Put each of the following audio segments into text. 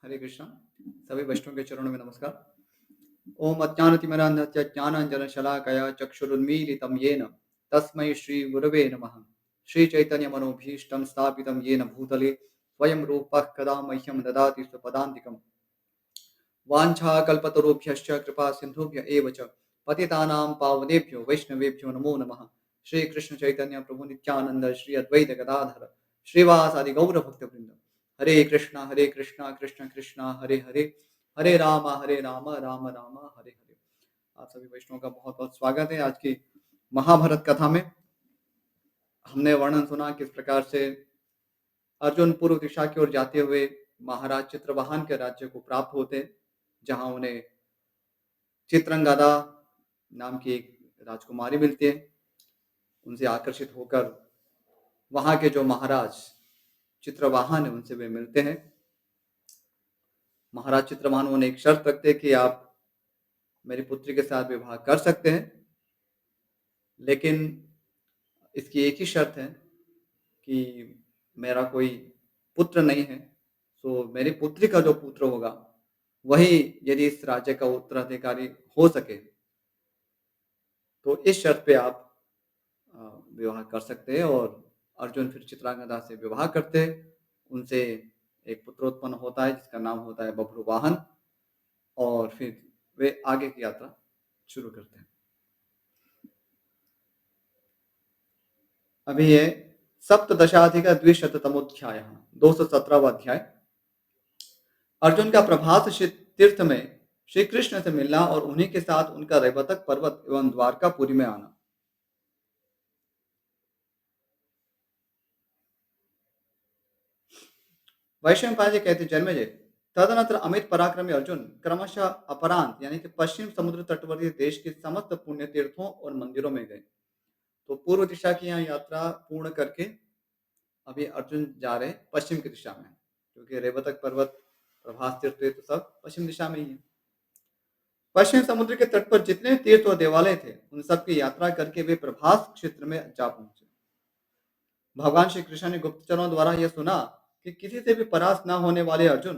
हरे कृष्णा। सभी वैष्णव के चरणों में नमस्कार। ओम अज्ञानतिमिरान्धस्य ज्ञानाञ्जनशलाकया चक्षुरुन्मीलितं येन तस्मै श्रीगुरवे नमः। श्रीचैतन्यमनोभीष्टं स्थापितं येन भूतले स्वयं रूपः कदा मह्यं ददाति स्वपदान्तिकम्। वाञ्छाकल्पतरुभ्यश्च कृपा सिन्धुभ्य एव च पतितानां पावनेभ्यो वैष्णवेभ्यो नमो नमः। श्री कृष्ण चैतन्य प्रभु नित्यानंद श्री अद्वैत गदाधर श्रीवासादि गौर भक्तवृंद। हरे कृष्णा कृष्ण कृष्णा हरे हरे, हरे राम राम राम हरे हरे। आप सभी वैष्णवों का बहुत बहुत स्वागत है। आज की महाभारत कथा में हमने वर्णन सुना किस प्रकार से अर्जुन पूर्व दिशा की ओर जाते हुए महाराज चित्रवाहन के राज्य को प्राप्त होते, जहां उन्हें चित्रंगदा नाम की एक राजकुमारी मिलती है। उनसे आकर्षित होकर वहां के जो महाराज चित्रवाहन है उनसे वे मिलते हैं। महाराज चित्रवाहन उन्हें एक शर्त रखते हैं कि आप मेरी पुत्री के साथ विवाह कर सकते हैं, लेकिन इसकी एक ही शर्त है कि मेरा कोई पुत्र नहीं है, तो मेरी पुत्री का जो पुत्र होगा वही यदि इस राज्य का उत्तराधिकारी हो सके तो इस शर्त पे आप विवाह कर सकते हैं। और अर्जुन फिर चित्रांगदा से विवाह करते हैं। उनसे एक पुत्र उत्पन्न होता है जिसका नाम होता है बभ्रुवाहन, और फिर वे आगे की यात्रा शुरू करते हैं। अभी ये सप्तदशाधिक द्विशतमोध्याय 217वां अध्याय। अर्जुन का प्रभास तीर्थ में श्री कृष्ण से मिलना और उन्हीं के साथ उनका रैवतक पर्वत एवं द्वारकापुरी में आना। वैशंपायन जी कहते जन्मेजय, तदनंतर अमित पराक्रमी अर्जुन क्रमशः अपरांत यानी कि पश्चिम समुद्र तटवर्ती देश के समस्त पुण्य तीर्थों और मंदिरों में गए। तो पूर्व दिशा की यहाँ यात्रा पूर्ण करके अभी अर्जुन जा रहे पश्चिम की दिशा में, क्योंकि रेवतक पर्वत प्रभास तीर्थ तो सब पश्चिम दिशा में ही है। पश्चिम समुद्र के तट पर जितने तीर्थ और देवालय थे उन सब की यात्रा करके वे प्रभास क्षेत्र में जा पहुंचे। भगवान श्री कृष्ण ने गुप्तचरों द्वारा यह सुना कि किसी से भी परास्त न होने वाले अर्जुन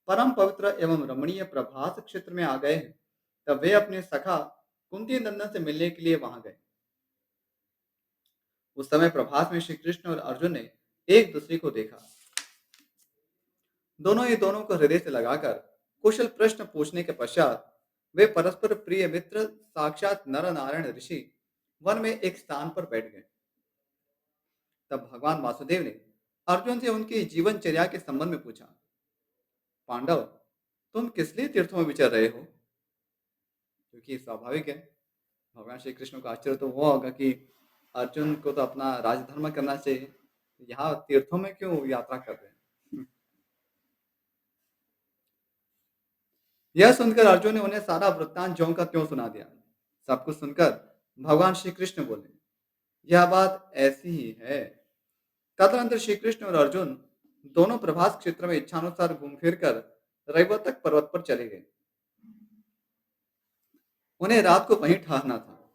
परम पवित्र एवं रमणीय प्रभास क्षेत्र में आ गए हैं। तब वे अपने सखा कुंती नंदन से मिलने के लिए वहां गए। उस समय प्रभास में श्री कृष्ण और अर्जुन ने एक दूसरे को देखा। दोनों ही दोनों को हृदय से लगाकर कुशल प्रश्न पूछने के पश्चात वे परस्पर प्रिय मित्र साक्षात नर नारायण ऋषि वन में एक स्थान पर बैठ गए। तब भगवान वासुदेव ने अर्जुन से उनकी जीवनचर्या के संबंध में पूछा, पांडव तुम किस लिए तीर्थों में विचर रहे हो? क्योंकि स्वाभाविक है, भगवान श्री कृष्ण को आश्चर्य तो हुआ होगा कि अर्जुन को तो अपना राजधर्म करना चाहिए, यहाँ तीर्थों में क्यों यात्रा कर रहे हैं? यह सुनकर अर्जुन ने उन्हें सारा वृत्तांत ज्यों का त्यों सुना दिया। सब कुछ सुनकर भगवान श्री कृष्ण बोले, यह बात ऐसी ही है। तदनंतर श्री कृष्ण और अर्जुन दोनों प्रभास क्षेत्र में इच्छानुसार घूम फिर कर रैवतक पर्वत पर चले गए। उन्हें रात को वहीं ठहरना था।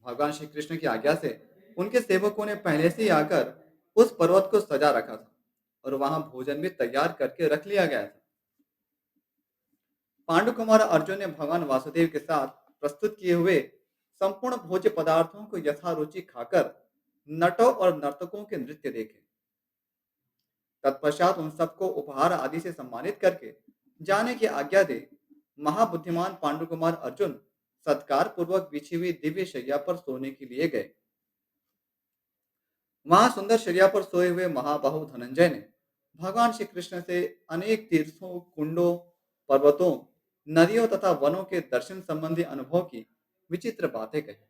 भगवान श्री कृष्ण की आज्ञा से उनके सेवकों ने पहले से ही आकर उस पर्वत को सजा रखा था और वहां भोजन भी तैयार करके रख लिया गया था। पांडु कुमार अर्जुन ने भगवान वासुदेव के साथ प्रस्तुत किए हुए संपूर्ण भोज्य पदार्थों को यथारुचि खाकर नटों और नर्तकों के नृत्य देखे। तत्पश्चात उन सबको उपहार आदि से सम्मानित करके जाने की आज्ञा दे महाबुद्धिमान पांडु कुमार अर्जुन सत्कार पूर्वक बिछी हुई दिव्य शैया पर सोने के लिए गए। वहां सुंदर शैया पर सोए हुए महाबाहु धनंजय ने भगवान श्री कृष्ण से अनेक तीर्थों, कुंडों, पर्वतों, नदियों तथा वनों के दर्शन संबंधी अनुभव की विचित्र बातें कही।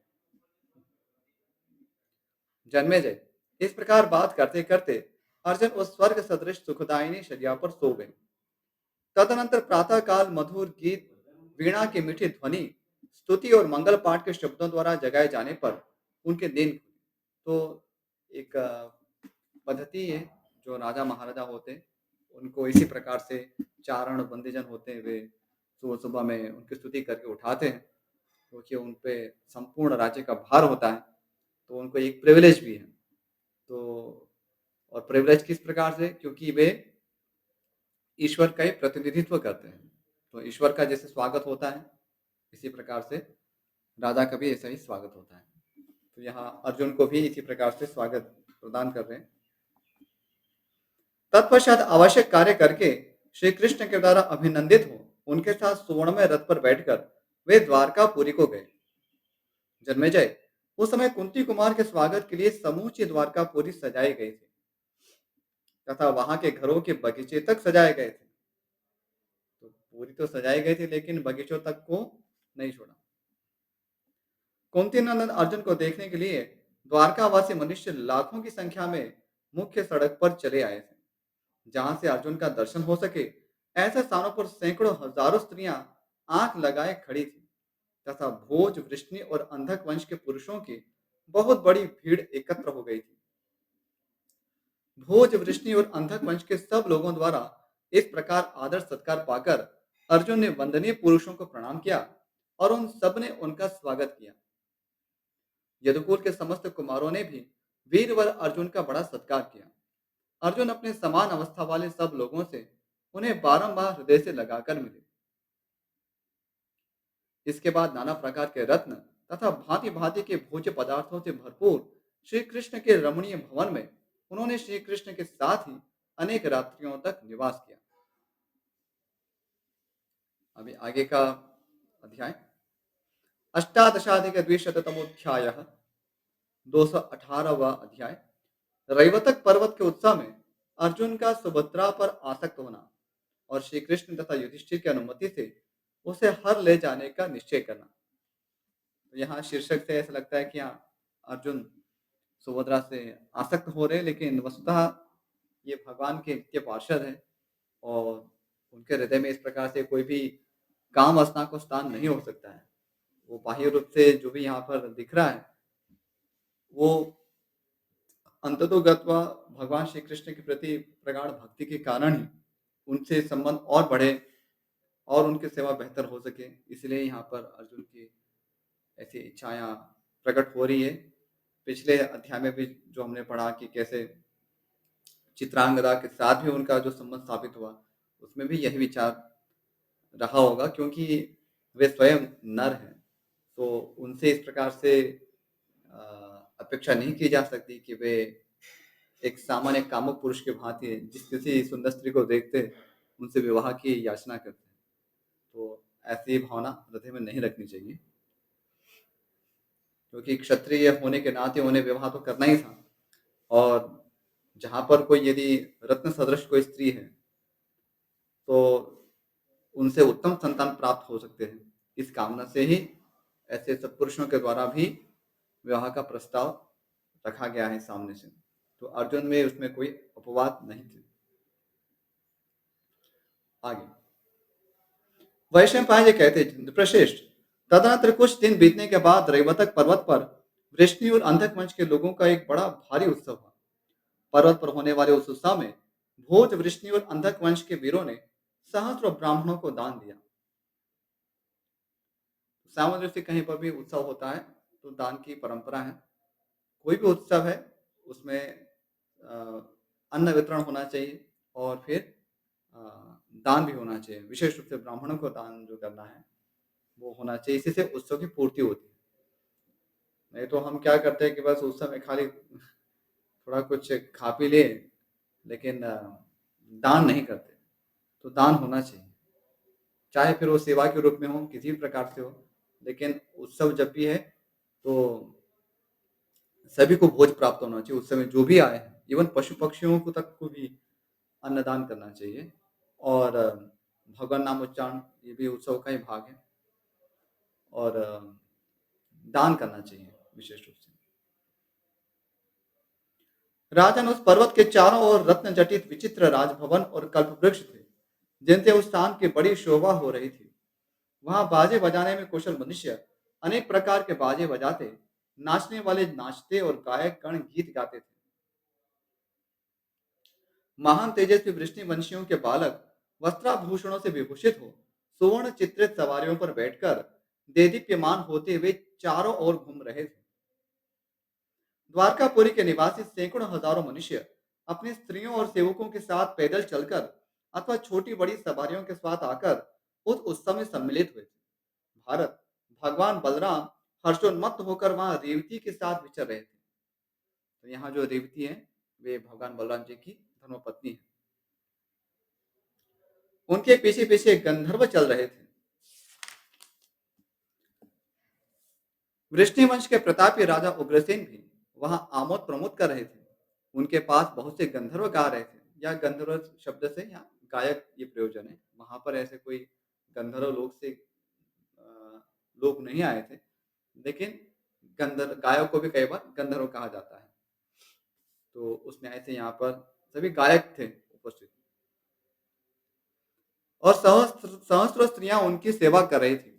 जन्मेजय, इस प्रकार बात करते करते अर्जुन उस स्वर्ग सदृश सुखदायिनी शैया पर सो गए। तदनंतर प्रातः काल मधुर गीत, वीणा की मीठी ध्वनि, स्तुति और मंगल पाठ के शब्दों द्वारा जगाए जाने पर उनके नींद खुली। तो एक पद्धति है, जो राजा महाराजा होते हैं उनको इसी प्रकार से चारण बंदीजन होते हैं, वे सुबह सुबह में उनकी स्तुति करके उठाते हैं, क्योंकि उन पे संपूर्ण राज्य का भार होता है, तो उनको एक प्रिविलेज भी है। तो और प्रिविलेज किस प्रकार से, क्योंकि वे ईश्वर का ही प्रतिनिधित्व करते हैं। तो ईश्वर का जैसे स्वागत होता है, इसी प्रकार से राजा का भी ऐसा ही स्वागत होता है। तो यहाँ अर्जुन को भी इसी प्रकार से स्वागत प्रदान कर रहे हैं। तत्पश्चात आवश्यक कार्य करके श्री कृष्ण के द्वारा अभिनंदित हो उनके साथ सुवर्णमय रथ पर बैठकर वे द्वारकापुरी को गए। जन्मेजय, उस समय कुंती कुमार के स्वागत के लिए समूची द्वारकापुरी सजाई गई थी तथा वहां के घरों के बगीचे तक सजाए गए थे। तो पूरी तो सजाई गई थी लेकिन बगीचों तक को नहीं छोड़ा। कुंती नंदन अर्जुन को देखने के लिए द्वारकावासी मनुष्य लाखों की संख्या में मुख्य सड़क पर चले आए थे जहां से अर्जुन का दर्शन हो सके। ऐसे स्थानों पर सैकड़ों हजारों स्त्रियां आंख लगाए खड़ी थी तथा भोज वृष्णि और अंधक वंश के पुरुषों की बहुत बड़ी भीड़ एकत्र हो गई थी। भोज वृष्णि और अंधक वंश के सब लोगों द्वारा इस प्रकार आदर सत्कार पाकर अर्जुन ने वंदनीय पुरुषों को प्रणाम किया और उन सब ने उनका स्वागत किया। यदुकुल के समस्त कुमारों ने भी वीरवर अर्जुन का बड़ा सत्कार किया। अर्जुन अपने समान अवस्था वाले सब लोगों से उन्हें बारंबार हृदय से लगाकर मिले। इसके बाद नाना प्रकार के रत्न तथा भांति भांति के भोज्य पदार्थों से भरपूर श्री कृष्ण के रमणीय भवन में उन्होंने श्री कृष्ण के साथ ही अनेक रात्रियों तक निवास किया। अभी आगे का अध्याय अष्टादशाधिक द्विशतमोध्याय 218वां अध्याय। रैवतक पर्वत के उत्सव में अर्जुन का सुभद्रा पर आसक्त होना और श्री कृष्ण तथा युधिष्ठिर की अनुमति से उसे हर ले जाने का निश्चय करना। तो यहाँ शीर्षक से ऐसा लगता है कि हाँ, अर्जुन सुभद्रा से आसक्त हो रहे, लेकिन वस्तुतः ये भगवान के नित्य पार्षद हैं और उनके हृदय में इस प्रकार से कोई भी काम वासना को स्थान नहीं हो सकता है। वो बाह्य रूप से जो भी यहाँ पर दिख रहा है वो अंततोगत्वा भगवान श्री कृष्ण के प्रति प्रगाढ़ भक्ति के कारण ही उनसे संबंध और बढ़े और उनकी सेवा बेहतर हो सके, इसलिए यहाँ पर अर्जुन की ऐसी इच्छाएं प्रकट हो रही है। पिछले अध्याय में भी जो हमने पढ़ा कि कैसे चित्रांगदा के साथ भी उनका जो संबंध स्थापित हुआ, उसमें भी यही विचार रहा होगा क्योंकि वे स्वयं नर हैं। तो उनसे इस प्रकार से अपेक्षा नहीं की जा सकती कि वे एक सामान्य कामुक पुरुष के भांति जिस किसी सुंदर स्त्री को देखते उनसे विवाह की याचना करते हैं। तो ऐसी भावना हृदय में नहीं रखनी चाहिए क्योंकि क्षत्रिय होने के नाते उन्हें विवाह तो करना ही था और जहाँ पर कोई यदि रत्न सदृश कोई स्त्री है तो उनसे उत्तम संतान प्राप्त हो सकते हैं। इस कामना से ही ऐसे सब पुरुषों के द्वारा भी विवाह का प्रस्ताव रखा गया है सामने से। तो अर्जुन में उसमें कोई अपवाद नहीं थे। आगे वैशंपायन जी कहते प्रश्रेष्ठ, तदनंतर कुछ दिन बीतने के बाद रैवतक पर्वत पर वृष्णि और अंधक वंश के लोगों का एक बड़ा भारी उत्सव हुआ। पर्वत पर होने वाले उस उत्सव में भोज वृष्णि और अंधक वंश के वीरों ने सहस्त्र ब्राह्मणों को दान दिया। सामान्य से कहीं पर भी उत्सव होता है तो दान की परंपरा है। कोई भी उत्सव है उसमें अन्न वितरण होना चाहिए और फिर अ, दान भी होना चाहिए। विशेष रूप से ब्राह्मणों को दान जो करना है वो होना चाहिए, इसी से उत्सव की पूर्ति होती है। नहीं तो हम क्या करते हैं कि बस उत्सव में खाली थोड़ा कुछ खा पी ले लेकिन दान नहीं करते। तो दान होना चाहिए, चाहे फिर वो सेवा के रूप में हो, किसी भी प्रकार से हो, लेकिन उत्सव जब भी है तो सभी को भोज प्राप्त होना चाहिए। उस समय जो भी आए हैं, इवन पशु पक्षियों को तक को भी अन्नदान करना चाहिए और भगवान नाम उच्चारण ये भी उत्सव का ही भाग है और दान करना चाहिए विशेष रूप से। राजन, उस पर्वत के चारों ओर रत्न जटित विचित्र राजभवन और कल्प वृक्ष थे जिनसे उस स्थान की बड़ी शोभा हो रही थी। वहां बाजे बजाने में कुशल मनुष्य अनेक प्रकार के बाजे बजाते, नाचने वाले नाचते और गायक गण गीत गाते थे। महान तेजस्वी वृष्णिवंशियों के बालक वस्त्राभूषणों से विभूषित हो सुवर्ण चित्रित सवारियों पर बैठकर देदीप्यमान होते हुए चारों ओर घूम रहे थे। द्वारकापुरी के निवासी सैकड़ों हजारों मनुष्य अपनी स्त्रियों और सेवकों के साथ पैदल चलकर अथवा छोटी बड़ी सवारियों के साथ आकर उस उत्सव में सम्मिलित हुए थे। भारत भगवान बलराम हर्षोन्मत्त होकर वहां रेवती के साथ विचर रहे थे। तो यहाँ जो रेवती है वे भगवान बलराम जी की धर्मपत्नी है। उनके पीछे पीछे गंधर्व चल रहे थे। वृष्णिवंश के प्रतापी राजा उग्रसेन भी वहां आमोद प्रमोद कर रहे थे। उनके पास बहुत से गंधर्व गा रहे थे। या गंधर्व शब्द से यहाँ गायक ये प्रयोजन है। वहां पर ऐसे कोई गंधर्व लोग से लोग नहीं आए थे, लेकिन गंधर्व गायक को भी कई बार गंधर्व कहा जाता है। तो उस न्याय से यहाँ पर सभी गायक थे उपस्थित, और सहस्त्र सहस्त्र स्त्रियां उनकी सेवा कर रही थी।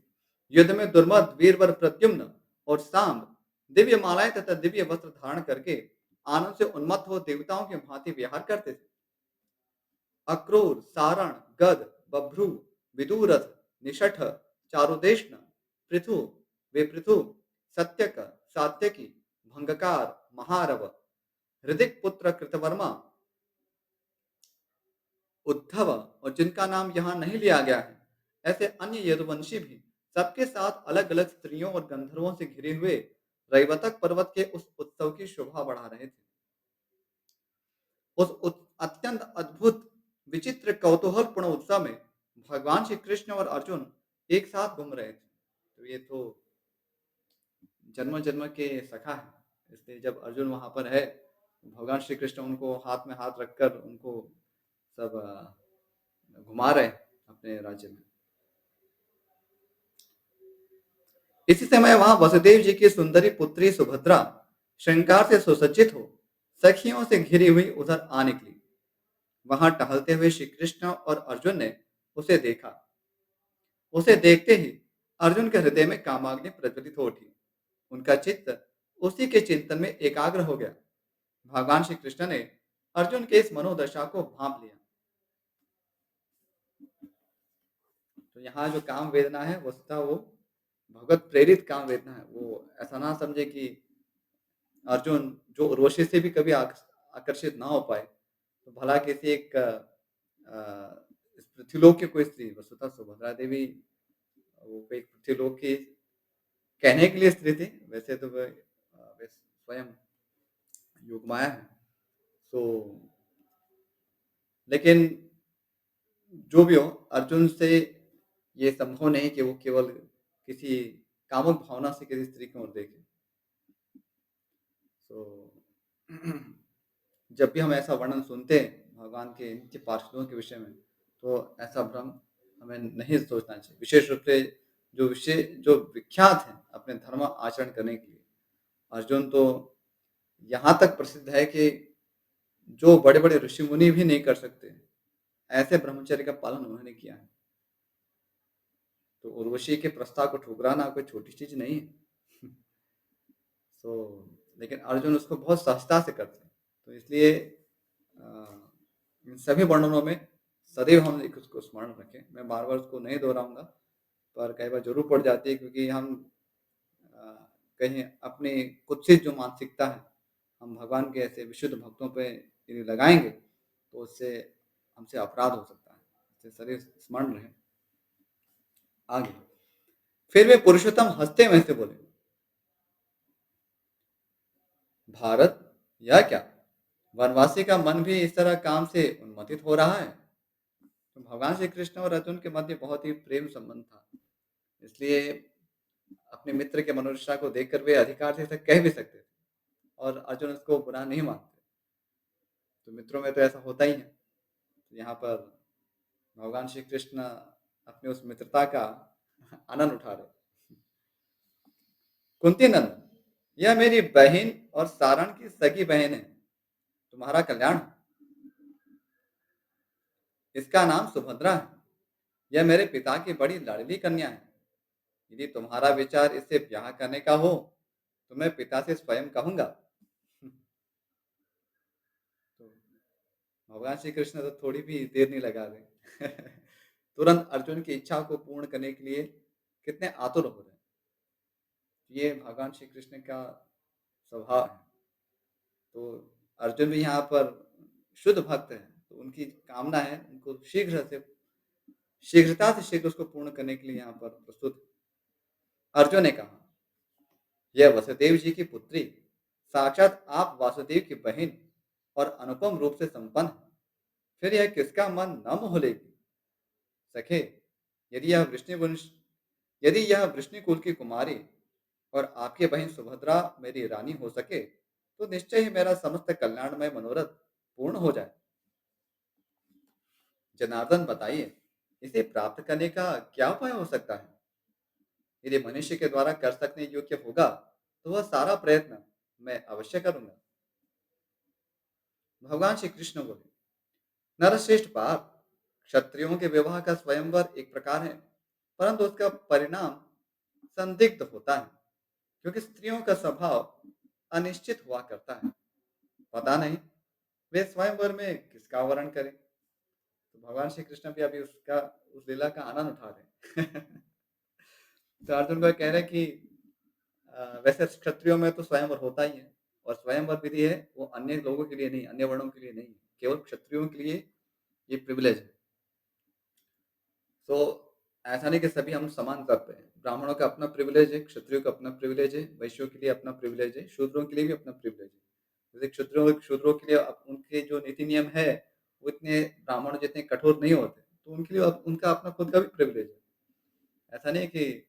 युद्ध में दुर्मद वीरवर प्रद्युम्न और सांब दिव्य मालाएं तथा दिव्य वस्त्र धारण करके आनंद से उन्मत्त हो देवताओं के भांति विहार करते थे। अक्रूर, सारण, गद, बभ्रू, विदुरथ, निषठ, चारुदेष्ण, पृथु, विपृथु, सत्यक, सात्यकी, भंगकार, महारव, हृदिक पुत्र कृतवर्मा, उद्धव और जिनका नाम यहाँ नहीं लिया गया है, ऐसे अन्य यदुवंशी भी सबके साथ अलग अलग स्त्रियों और गंधर्वों से घिरे हुए रैवतक पर्वत के उस उत्सव की शोभा बढ़ा रहे थे। अत्यंत अद्भुत विचित्र कौतूहलपूर्ण उत्सव में भगवान श्री कृष्ण और अर्जुन एक साथ घूम रहे थे। तो ये तो जन्म जन्म के सखा है, इसलिए जब अर्जुन वहां पर है, भगवान श्री कृष्ण उनको हाथ में हाथ रखकर उनको सब घुमा रहे हैं अपने राज्य में। इसी समय वहां वसुदेव जी की सुंदरी पुत्री सुभद्रा श्रृंगार से सुसज्जित हो सखियों से घिरी हुई उधर आ निकली। वहां टहलते हुए श्री कृष्ण और अर्जुन ने उसे देखा। उसे देखते ही अर्जुन के हृदय में कामाग्नि प्रज्वलित हो उठी। उनका चित्त उसी के चिंतन में एकाग्र हो गया। भगवान श्री कृष्ण ने अर्जुन के इस मनोदशा को भांप लिया। तो यहाँ जो काम वेदना है वस्तुतः वो भगवत प्रेरित काम वेदना है। वो ऐसा ना समझे कि अर्जुन जो उर्वशी से भी कभी आकर्षित ना हो पाए, तो भला किसी एक इस पृथ्वीलोक की कोई स्त्री, वस्तुतः सुभद्रा देवी वो कोई पृथ्वीलोक की कहने के लिए स्त्री थी, वैसे तो वे स्वयं योगमाया है। तो लेकिन जो भी हो, अर्जुन से ये संभव नहीं कि वो केवल किसी कामुक भावना से किसी स्त्री की ओर देखे। तो जब भी हम ऐसा वर्णन सुनते हैं भगवान के नित्य पार्षदों के विषय में, तो ऐसा भ्रम हमें नहीं सोचना चाहिए। विशेष रूप से जो विख्यात हैं अपने धर्म आचरण करने के लिए, अर्जुन तो यहाँ तक प्रसिद्ध है कि जो बड़े बड़े ऋषि मुनि भी नहीं कर सकते, ऐसे ब्रह्मचर्य का पालन उन्होंने किया है। तो उर्वशी के प्रस्ताव को ठुकराना कोई छोटी चीज नहीं है। तो लेकिन अर्जुन उसको बहुत सहजता से करते हैं। तो इसलिए इन सभी वर्णनों में सदैव हम एक उसको स्मरण रखें। मैं बार बार उसको नहीं दोहराऊंगा, पर कई बार जरूर पड़ जाती है, क्योंकि हम कहीं अपनी कुत्सित जो मानसिकता है हम भगवान के ऐसे विशुद्ध भक्तों पे यदि लगाएंगे, तो उससे हमसे अपराध हो सकता है। इससे सदैव स्मरण रहे। आगे फिर वे पुरुषोत्तम हंसते हंसते बोले, भारत यह क्या, वनवासी का मन भी इस तरह काम से उन्मत्तित हो रहा है। तो भगवान श्री कृष्ण और अर्जुन के मध्य बहुत ही प्रेम संबंध था, इसलिए अपने मित्र के मनोदशा को देखकर वे अधिकार से ऐसा कह भी सकते थे, और अर्जुन उसको बुरा नहीं मानते। तो मित्रों में तो ऐसा होता ही है। तो यहाँ पर भगवान श्री कृष्ण अपने उस मित्रता का आनंद उठा रहे। कुंती नंदन, यह मेरी बहन और सारण की सगी बहन है, तुम्हारा कल्याण। इसका नाम सुभद्रा है। यह मेरे पिता की बड़ी लाडली कन्या है। यदि तुम्हारा विचार इससे ब्याह करने का हो, तो मैं पिता से स्वयं कहूंगा। तो भगवान श्री कृष्ण तो थोड़ी भी देर नहीं लगा रहे। तुरंत अर्जुन की इच्छा को पूर्ण करने के लिए कितने आतुर हो रहे हैं। ये भगवान श्री कृष्ण का स्वभाव है। तो अर्जुन भी यहाँ पर शुद्ध भक्त है, तो उनकी कामना है, उनको शीघ्रता से शीघ्र उसको पूर्ण करने के लिए यहाँ पर प्रस्तुत है। अर्जुन ने कहा, यह वसुदेव जी की पुत्री, साक्षात आप वासुदेव की बहन और अनुपम रूप से संपन्न है। फिर यह किसका मन न मोह लेगी? सखे, यदि यह यदि यह वृष्णिकुल की कुमारी और आपकी बहन सुभद्रा मेरी रानी हो सके, तो निश्चय ही मेरा समस्त कल्याणमय मनोरथ पूर्ण हो जाए। जनार्दन, बताइए, इसे प्राप्त करने का क्या उपाय हो सकता है? यदि मनुष्य के द्वारा कर सकने योग्य होगा, तो वह सारा प्रयत्न मैं अवश्य करूंगा। भगवान श्री कृष्ण बोले, नरश्रेष्ठ पाप, क्षत्रियों के विवाह का स्वयंवर एक प्रकार है, परंतु उसका परिणाम संदिग्ध होता है, क्योंकि स्त्रियों का स्वभाव अनिश्चित हुआ करता है। पता नहीं वे स्वयंवर में किसका वर्ण करें। तो भगवान श्री कृष्ण भी अभी उस लीला का आनंद उठा रहे हैं। तो अर्जुन को कह रहे हैं कि वैसे क्षत्रियों में तो स्वयंवर होता ही है, और स्वयंवर विधि है वो अन्य लोगों के लिए नहीं, अन्य वर्णों के लिए नहीं, केवल क्षत्रियों के लिए ये प्रिविलेज है। तो ऐसा नहीं कि सभी हम समान कर पे हैं। ब्राह्मणों का अपना प्रिविलेज है, क्षत्रियों का अपना प्रिविलेज है, वैश्यों के लिए अपना प्रिविलेज है, शूद्रों के लिए भी अपना प्रिविलेज है। जैसे शूद्रों के लिए उनके जो नीति नियम है वो इतने ब्राह्मण जितने कठोर नहीं होते, तो उनके लिए उनका अपना खुद का भी प्रिविलेज है। ऐसा नहीं कि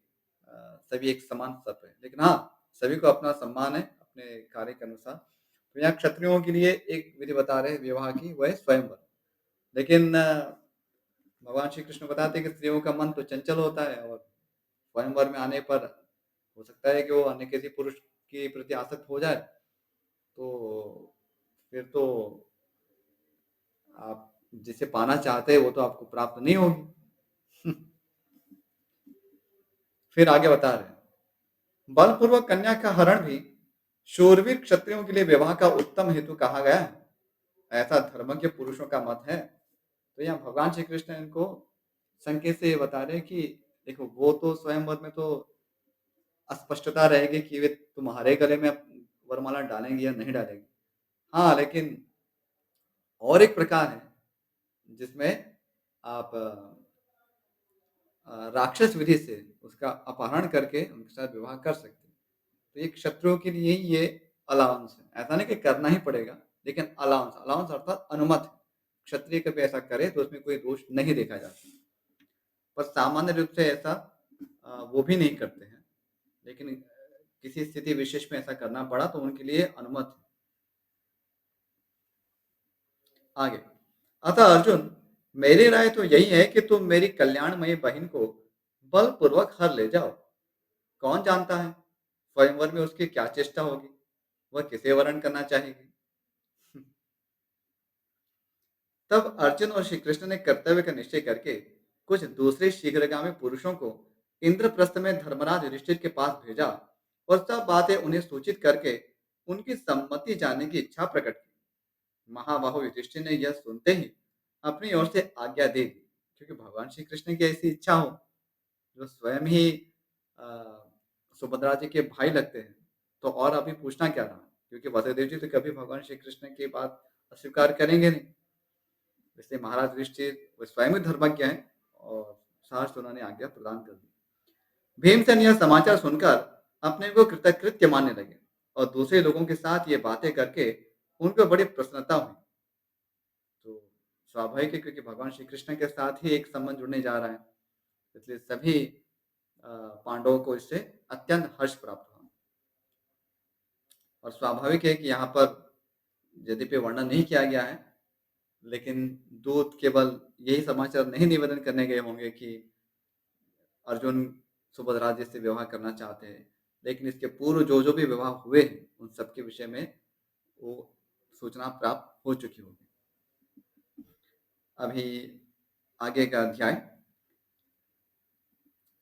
सभी एक समान स्तर पे, लेकिन हाँ, सभी को अपना सम्मान है अपने कार्य के अनुसार। तो यहाँ क्षत्रियों के लिए एक विधि बता रहे हैं विवाह की, वह है स्वयंवर। लेकिन भगवान श्री कृष्ण बताते हैं कि स्त्रियों का मन तो चंचल होता है, और स्वयंवर में आने पर हो सकता है कि वो अन्य किसी पुरुष के प्रति आसक्त हो जाए, तो फिर तो आप जिसे पाना चाहते हैं वो तो आपको प्राप्त नहीं होगी। फिर आगे बता रहे हैं, बलपूर्वक कन्या का हरण भी शूरवीर क्षत्रियों के लिए विवाह का उत्तम हेतु कहा गया है, ऐसा धर्मज्ञ पुरुषों का मत है। तो यहाँ भगवान श्री कृष्ण इनको संकेत से ये बता रहे हैं कि देखो, वो तो स्वयंवर में तो अस्पष्टता रहेगी कि वे तुम्हारे गले में वरमाला डालेंगे या नहीं डालेंगे। हाँ, लेकिन और एक प्रकार है जिसमें आप राक्षस विधि से उसका अपहरण करके उनके साथ विवाह कर सकते हैं। तो ये क्षत्रियों के लिए ही ये अलाउंस है। ऐसा नहीं कि करना ही पड़ेगा, लेकिन अलाउंस अलाउंस अर्थात अनुमत है। क्षत्रिय कभी ऐसा करे तो उसमें कोई दोष नहीं देखा जाता, पर सामान्य रूप से ऐसा वो भी नहीं करते हैं। लेकिन किसी स्थिति विशेष में ऐसा करना पड़ा तो उनके लिए अनुमत है। आगे, अतः अर्जुन, मेरी राय तो यही है कि तुम मेरी कल्याणमयी बहन को बलपूर्वक हर ले जाओ। कौन जानता है स्वयंवर में उसकी क्या चेष्टा होगी, वह किसे वरण करना चाहेगी। तब अर्जुन और श्री कृष्ण ने कर्तव्य का निश्चय करके कुछ दूसरे शीघ्रगामी पुरुषों को इंद्रप्रस्थ में धर्मराज युधिष्ठिर के पास भेजा, और सब बातें उन्हें सूचित करके उनकी सम्मति जानने की इच्छा प्रकट की। महाबाहु युधिष्ठिर ने यह सुनते ही अपनी ओर से आज्ञा दे दी, क्योंकि भगवान श्री कृष्ण की ऐसी इच्छा हो, जो स्वयं ही अ, सुभद्रा जी के भाई लगते हैं, तो और अभी पूछना क्या रहा, क्योंकि वसुदेव जी तो कभी भगवान श्री कृष्ण की बात अस्वीकार करेंगे नहीं। इसलिए महाराज युधिष्ठिर वो स्वयं ही धर्मज्ञ हैं, और सहर्ष उन्होंने आज्ञा प्रदान कर दी। भीमसेन यह समाचार सुनकर अपने को कृतकृत्य मानने लगे, और दूसरे लोगों के साथ ये बातें करके उनको बड़ी प्रसन्नता हुई। तो स्वाभाविक है, क्योंकि भगवान श्री कृष्ण के साथ ही एक संबंध जुड़ने जा रहा है, इसलिए सभी पांडवों को इससे अत्यंत हर्ष प्राप्त हुआ। और स्वाभाविक है कि यहाँ पर यद्यपि वर्णन नहीं किया गया है, लेकिन दूत केवल यही समाचार नहीं निवेदन करने गए होंगे कि अर्जुन सुभद्रा जी से विवाह करना चाहते हैं, लेकिन इसके पूर्व जो जो भी विवाह हुए हैं उन सबके विषय में वो सूचना प्राप्त हो चुकी होगी। अभी आगे का अध्याय,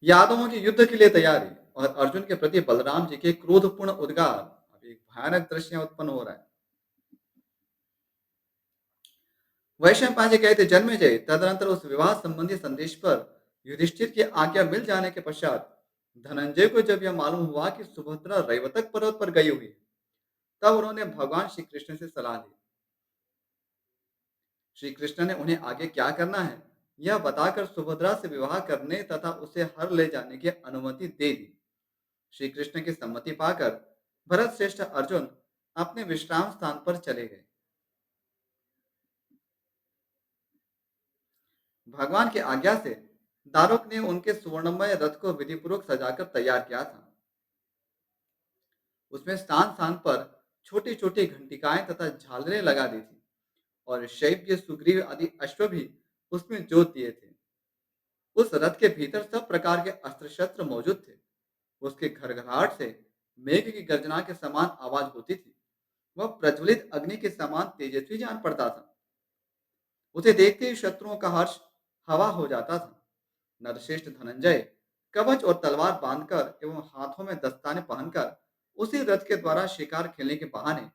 यादवों की युद्ध के लिए तैयारी और अर्जुन के प्रति बलराम जी के क्रोधपूर्ण उद्गार। अभी भयानक दृश्य उत्पन्न हो रहा है। वैशंपायन जी कहते, जन्मेजय, तदनंतर उस विवाह संबंधी संदेश पर युधिष्ठिर की आज्ञा मिल जाने के पश्चात धनंजय को जब यह मालूम हुआ कि सुभद्रा रैवतक पर्वत पर गई हुई है, तब उन्होंने भगवान श्री कृष्ण से सलाह ली। श्री कृष्ण ने उन्हें आगे क्या करना है यह बताकर सुभद्रा से विवाह करने तथा उसे हर ले जाने की अनुमति दे दी। श्री कृष्ण की सम्मति पाकर भरत श्रेष्ठ अर्जुन अपने विश्राम स्थान पर चले गए। भगवान की आज्ञा से दारुक ने उनके सुवर्णमय रथ को विधिपूर्वक सजाकर तैयार किया था। उसमें स्थान स्थान पर छोटी छोटी घंटिकाएं तथा झालरें लगा दी थी और शैव्य सुग्रीव आदि अश्व भी उसमें जोत दिए थे। उस रथ के भीतर सब प्रकार के अस्त्र शस्त्र मौजूद थे। उसके घरघराहट से मेघ की गर्जना के समान आवाज होती थी। वह प्रज्वलित अग्नि के समान तेजस्वी जान पड़ता था। उसे देखते ही शत्रुओं का हर्ष हवा हो जाता था। नरश्रेष्ठ धनंजय कवच और तलवार बांधकर एवं हाथों में दस्ताने पहनकर उसी रथ के द्वारा शिकार खेलने के बहाने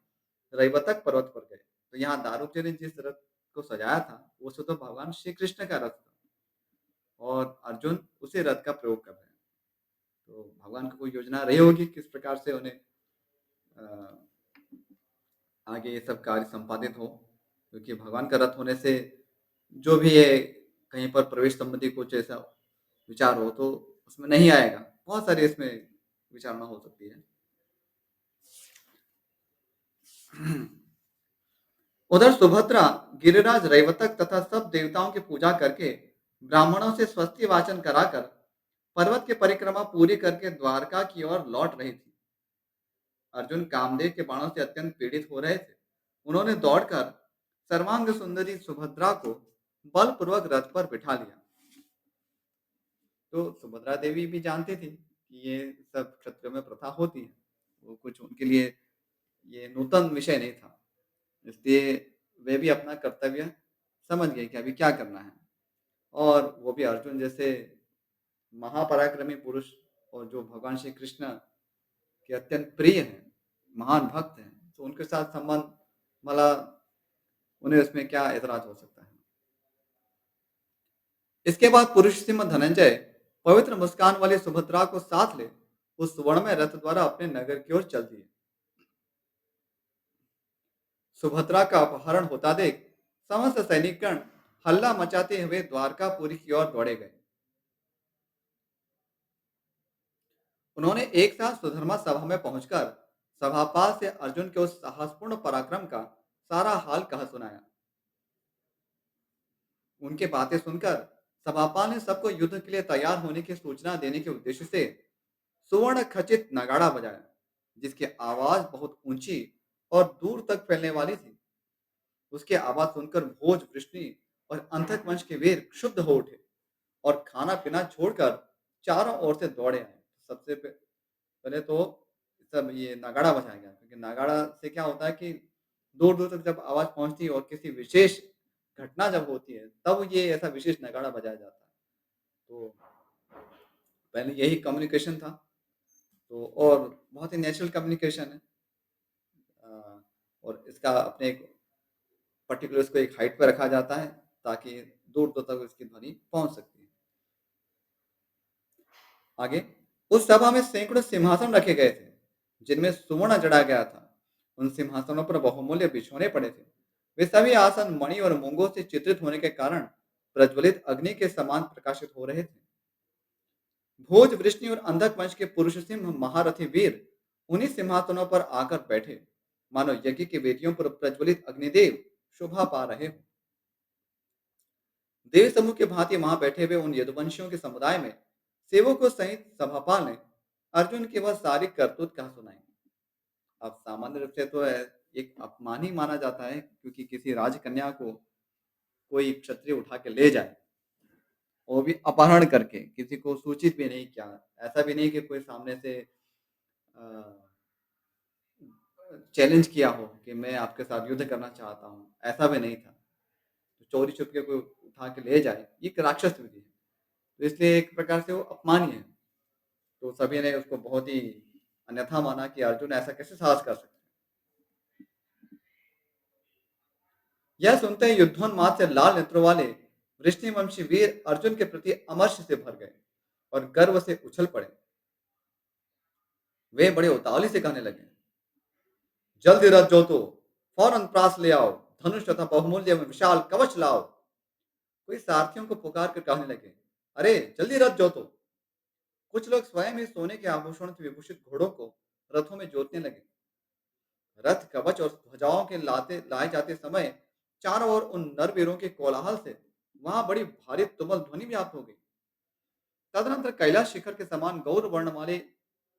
रैवतक पर्वत पर गए। तो यहाँ दारूक जी ने जिस रथ को सजाया था वो तो भगवान श्री कृष्ण का रथ था और अर्जुन उसी रथ का प्रयोग कर रहे हैं। तो भगवान की कोई योजना रही होगी किस प्रकार से उन्हें अ, आगे ये सब कार्य संपादित हो, क्योंकि भगवान का रथ होने से जो भी ये कहीं पर प्रवेश संबंधी कुछ ऐसा विचार हो तो उसमें नहीं आएगा। बहुत सारी इसमें विचारणा हो सकती है। उधर सुभद्रा गिरिराज रैवतक तथा सब देवताओं की पूजा करके ब्राह्मणों से स्वस्ति वाचन कराकर पर्वत की परिक्रमा पूरी करके द्वारका की ओर लौट रही थी। अर्जुन कामदेव के बाणों से अत्यंत पीड़ित हो रहे थे। उन्होंने दौड़कर सर्वांग सुंदरी सुभद्रा को बलपूर्वक रथ पर बिठा लिया। तो सुभद्रा देवी भी जानती थी कि ये सब क्षत्रियों में प्रथा होती है। वो कुछ उनके लिए ये नूतन विषय नहीं था। इसलिए वे भी अपना कर्तव्य समझ गए कि अभी क्या करना है। और वो भी अर्जुन जैसे महापराक्रमी पुरुष और जो भगवान श्री कृष्ण के अत्यंत प्रिय हैं, महान भक्त हैं, तो उनके साथ संबंध मतलब उन्हें उसमें क्या ऐतराज हो सकता है। इसके बाद पुरुष सिंह धनंजय पवित्र मुस्कान वाली सुभद्रा को साथ ले उस स्वर्णमय रथ द्वारा अपने नगर की ओर चल दिए। सुभद्रा का अपहरण होता देख समस्त सैनिकगण हल्ला मचाते हुए द्वारकापुरी की ओर दौड़े गए। उन्होंने एक साथ सुधर्मा सभा में पहुंचकर सभापाल से अर्जुन के उस साहसपूर्ण पराक्रम का सारा हाल कह सुनाया। उनकी बातें सुनकर सभापाल ने सबको युद्ध के लिए तैयार होने की सूचना देने के उद्देश्य से सुवर्ण खचित नगाड़ा बजाया, जिसकी आवाज बहुत ऊंची और दूर तक फैलने वाली थी। उसकी आवाज सुनकर भोज वृष्णि और अंधक वंश के वीर क्षुब्ध हो उठे और खाना पीना छोड़कर चारों ओर से दौड़े आए। सबसे पहले तो सब ये नगाड़ा बजाया गया, क्योंकि नगाड़ा से क्या होता है कि दूर दूर तक जब आवाज पहुंचती है और किसी विशेष घटना जब होती है तब ये ऐसा विशेष नगाड़ा बजाया जाता है। तो पहले यही कम्युनिकेशन था। तो और बहुत ही नेचुरल कम्युनिकेशन है। और इसका अपने एक पर्टिकुलर इसको एक हाइट पे रखा जाता है ताकि दूर दूर तक इसकी ध्वनि पहुंच सकती है। आगे उस सभा में सैकड़ों सिंहासन रखे गए थे जिनमें सुवर्ण जड़ा गया था। उन सिंहासनों पर बहुमूल्य बिछौने पड़े थे। वे सभी आसन मणि और मूंगों से चित्रित होने के कारण प्रज्वलित अग्नि के समान प्रकाशित हो रहे थे। भोज वृष्णि और अंधक वंश के पुरुष सिंह महारथी वीर उन्हीं सिंहासनों पर आकर बैठे, मानो यज्ञ की वेदियों पर प्रज्वलित अग्निदेव शोभा पा रहे हो। देव समूह के भांति वहां बैठे हुए उन यदुवंशियों के समुदाय में सेवकों सहित सभापाल ने अर्जुन की वह सारी करतूत कहा सुनाई। अब सामान्य रूप से तो एक अपमान ही माना जाता है, क्योंकि किसी राजकन्या को कोई क्षत्रिय उठा के ले जाए, वो भी अपहरण करके, किसी को सूचित भी नहीं किया। ऐसा भी नहीं कि कोई सामने से चैलेंज किया हो कि मैं आपके साथ युद्ध करना चाहता हूँ, ऐसा भी नहीं था। तो चोरी छुपके कोई उठा के ले जाए, ये एक राक्षस विधि है। तो इसलिए एक प्रकार से वो अपमान ही है। तो सभी ने उसको बहुत ही अन्यथा माना कि अर्जुन ऐसा कैसे साहस कर सकते हैं। यह सुनते ही युद्धोन्माद से लाल नेत्रों वाले वृष्णिवंशी वीर अर्जुन के प्रति अमर्ष से भर गए और गर्व से उछल पड़े। वे बड़े उतावली से कहने लगे, जल्दी रथ जोतो, फौरन प्रास ले आओ, धनुष तथा बहुमूल्य एवं विशाल कवच लाओ। कोई सारथियों को पुकार कर कहने लगे, अरे जल्दी रथ जोतो। कुछ लोग स्वयं ही सोने के आभूषण से विभूषित घोड़ों को रथों में जोतने लगे। रथ कवच और ध्वजाओं के लाते लाए जाते समय चारों ओर उन नरवीरों के कोलाहल से वहां बड़ी भारी तुमुल ध्वनि व्याप्त हो गई। तदनंतर कैलाश शिखर के समान गौर वर्ण वाले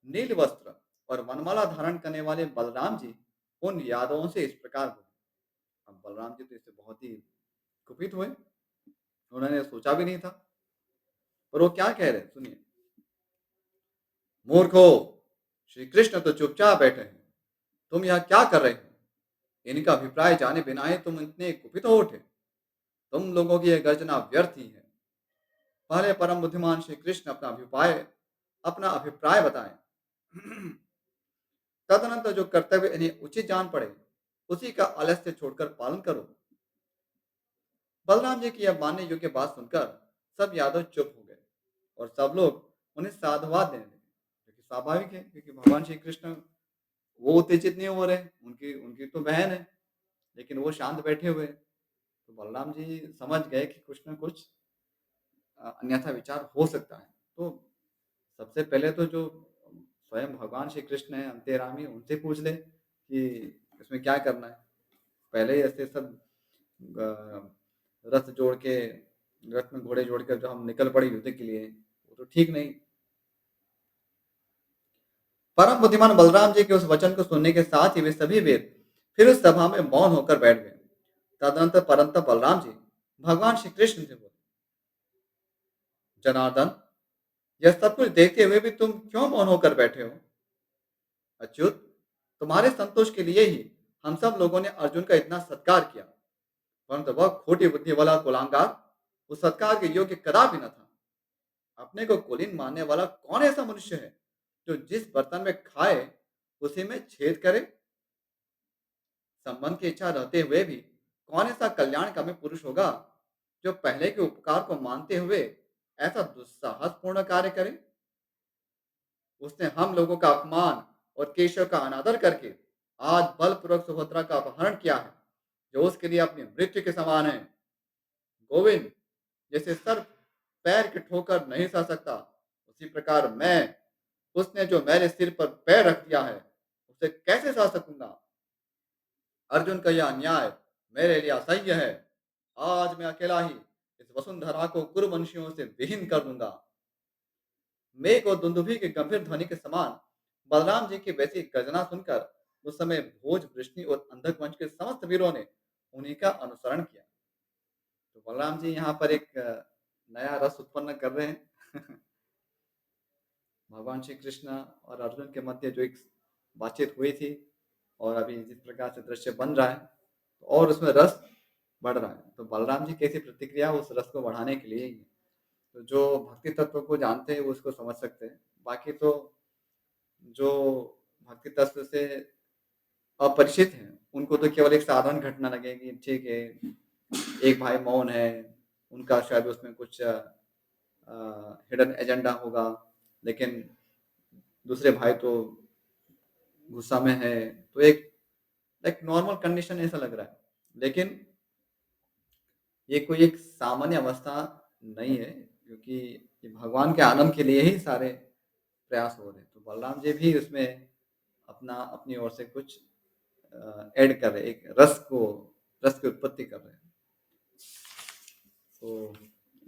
नील वस्त्र और वनमाला धारण करने वाले बलराम जी उन यादवों से इस प्रकार बोले। अब बलराम जी तो इससे बहुत ही कुपित हुए। उन्होंने सोचा भी नहीं था। पर वो क्या कह रहे हैं, सुनिए। मूर्खो, श्री कृष्ण तो चुपचाप बैठे हैं, तुम यहाँ क्या कर रहे हो? इनका अभिप्राय जाने बिना ही तुम इतने कुपित हो उठे। तुम लोगों की यह गर्जना व्यर्थ ही है। पहले परम बुद्धिमान श्री कृष्ण अपना अभिप्राय बताएं। तदनंतर जो कर्तव्य इन्हें उचित जान पड़े उसी का आलस्य छोड़कर पालन करो। बलराम जी की यह मानने योग्य बात सुनकर सब यादव चुप हो गए और सब लोग उन्हें साधुवाद देने लगे, जो कि स्वाभाविक है क्योंकि भगवान श्री कृष्ण वो उत्तेजित नहीं हो रहे, उनकी उनकी तो बहन है, लेकिन वो शांत बैठे हुए। तो बलराम जी समझ गए कि कुछ ना कुछ अन्यथा विचार हो सकता है। तो सबसे पहले तो जो स्वयं भगवान श्री कृष्ण है अंतर्यामी, उनसे पूछ ले कि इसमें क्या करना है। पहले ही ऐसे सब रथ जोड़ के, रथ में घोड़े जोड़कर जो हम निकल पड़े युद्ध के लिए, वो तो ठीक नहीं। परम बुद्धिमान बलराम जी के उस वचन को सुनने के साथ ही वे सभी वीर फिर उस सभा में मौन होकर बैठ गए। तदनंतर परंतप बलराम जी भगवान श्री कृष्ण से बोले, जनार्दन, यह सब कुछ देखते हुए भी तुम क्यों मौन होकर बैठे हो? अच्युत, तुम्हारे संतोष के लिए ही हम सब लोगों ने अर्जुन का इतना सत्कार किया, परंतु वह खोटी बुद्धि वाला कुलांगार उस सत्कार के योग्य कदापि न था। अपने को कुलीन मानने वाला कौन ऐसा मनुष्य है जो जिस बर्तन में खाए उसी में छेद करे? संबंध की इच्छा रहते हुए भी कौन ऐसा कल्याणकामी पुरुष होगा जो पहले के उपकार को मानते हुए ऐसा दुस्साहसपूर्ण कार्य करे? उसने हम लोगों का अपमान और केशव का अनादर करके आज बलपूर्वक सुभद्रा का अपहरण किया है, जो उसके लिए अपनी मृत्यु के समान है। गोविंद, जैसे सर्प पैर की ठोकर नहीं सह सकता, उसी प्रकार मैं, उसने जो मेरे सिर पर पैर रख दिया है, उसे कैसे सह सकूंगा? अर्जुन का यह अन्याय मेरे लिए असह्य है। आज मैं अकेला ही इस वसुंधरा को कुरुवंशियों से विहीन कर दूंगा। मेघ और दुंदुभी के गंभीर ध्वनि के समान बलराम जी की वैसी गर्जना सुनकर उस समय भोज, वृष्णि और अंधक वंश के समस्त वीरों ने उन्हीं का अनुसरण किया। तो बलराम जी यहाँ पर एक नया रस उत्पन्न कर रहे हैं। भगवान श्री कृष्ण और अर्जुन के मध्य जो एक बातचीत हुई थी और अभी जिस प्रकार से दृश्य बन रहा है और उसमें रस बढ़ रहा है, तो बलराम जी कैसी प्रतिक्रिया उस रस को बढ़ाने के लिए ही है। तो जो भक्ति तत्व को जानते हैं वो उसको समझ सकते हैं। बाकी तो जो भक्ति तत्व से अपरिचित हैं, उनको तो केवल एक साधारण घटना लगेगी, ठीक है, एक भाई मौन है, उनका शायद उसमें कुछ हिडन एजेंडा होगा, लेकिन दूसरे भाई तो गुस्सा में है, तो एक एक नॉर्मल कंडीशन ऐसा लग रहा है। लेकिन ये कोई एक सामान्य अवस्था नहीं है, क्योंकि ये भगवान के आनंद के लिए ही सारे प्रयास हो रहे हैं। तो बलराम जी भी उसमें अपनी ओर से कुछ ऐड कर रहे हैं, एक रस की उत्पत्ति कर रहे हैं। तो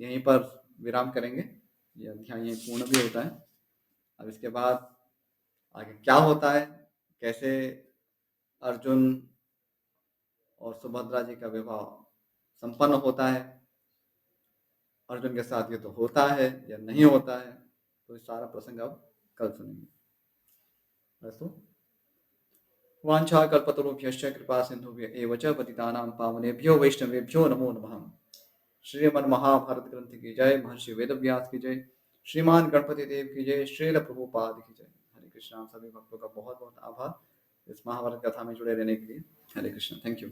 यहीं पर विराम करेंगे। ये अध्याय यहीं पूर्ण भी होता है। अब इसके बाद आगे क्या होता है, कैसे अर्जुन और सुभद्रा जी का विवाह संपन्न होता है, अर्जुन के साथ ये तो होता है या नहीं होता है, तो ये सारा प्रसंग अब कल सुनेंगे। अस्तु। वाञ्छाकल्पतरुभ्यश्च कृपा सिन्धुभ्य एव च पतितानां पावनेभ्यो वैष्णवेभ्यो नमो नमः। श्रीमद् महाभारत ग्रंथ की जय, महर्षि वेदव्यास की जय, श्रीमान गणपति देव की जय, श्रील प्रभुपाद की जय। हरे कृष्ण। आप सभी भक्तों का बहुत बहुत आभार इस महाभारत कथा में जुड़े रहने के लिए। हरे कृष्ण। Thank you.